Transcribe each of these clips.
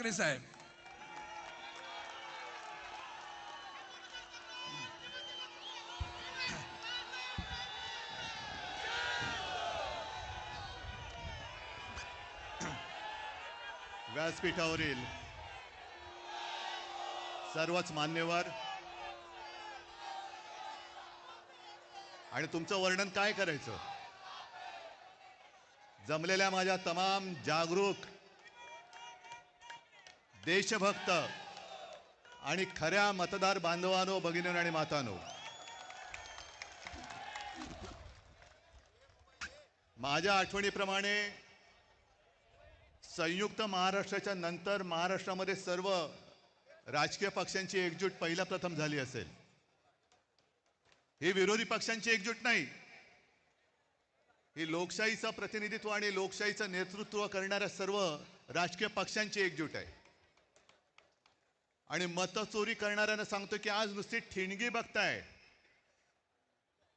ठाकरे साहेब. व्यासपीठावरील सर्वच मान्यवर आणि तुमचं वर्णन काय करायचं, जमलेल्या माझ्या तमाम जागरूक देशभक्त आणि खऱ्या मतदार बांधवांनो, भगिनींनो आणि मातांनो, माझ्या आठवणीप्रमाणे संयुक्त महाराष्ट्राच्या नंतर महाराष्ट्रामध्ये सर्व राजकीय पक्षांची एकजूट पहिल्या प्रथम झाली असेल. ही विरोधी पक्षांची एकजूट नाही, ही लोकशाहीचं प्रतिनिधित्व आणि लोकशाहीचं नेतृत्व करणाऱ्या सर्व राजकीय पक्षांची एकजूट आहे. आणि मतचोरी करणाऱ्यांना सांगतो की आज नुसती ठिणगी बघताय,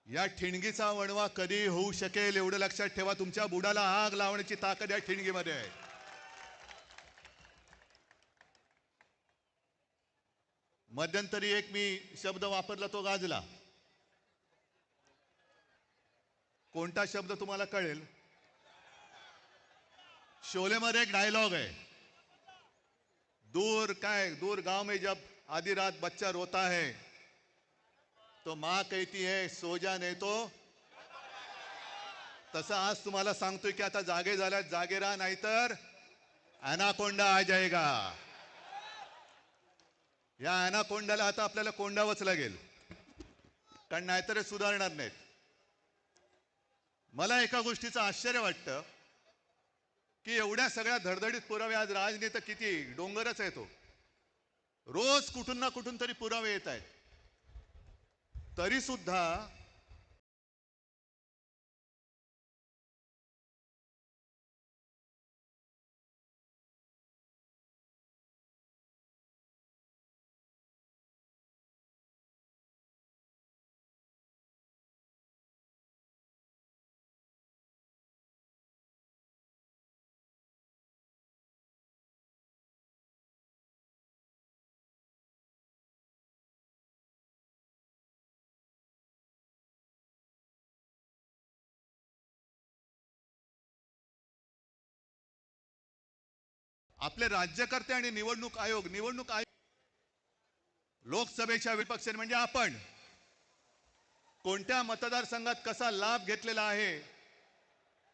या ठिणगीचा वणवा कधी होऊ शकेल एवढं लक्षात ठेवा. तुमच्या बुडाला आग लावण्याची ताकद या ठिणगीमध्ये आहे. मध्यंतरी एक मी शब्द वापरला, तो गाजला. कोणता शब्द तुम्हाला कळेल? शोलेमध्ये एक डायलॉग आहे, दूर गांव में जब आधी रात बच्चा रोता है तो माँ कहती है सो जा नहीं तो. तसं आज तुम्हाला सांगतोय की आता जागे झाल्यात, जागे राहा, नाहीतर ॲनाकोंडा आ जाएगा. या ॲनाकोंडाला आता आपल्याला कोंडावंच लागेल, कारण नाहीतर सुधारणार नाहीत. मला एका गोष्टीचं आश्चर्य वाटतं की एवढ्या सगळ्या धडधडीत पुरावे, आज राजनेता किती डोंगरच आहे तो, रोज कुठून ना कुठून तरी पुरावे येत आहेत, तरी सुद्धा आपले राज्यकर्ते आणि निवडणूक आयोग लोकसभेच्या विपक्ष म्हणजे आपण कोणत्या मतदारसंघात कसा लाभ घेतलेला आहे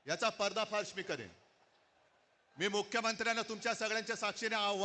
याचा पर्दाफाश मी करेन. मी मुख्यमंत्र्यांना तुमच्या सगळ्यांच्या साक्षीने आव्हान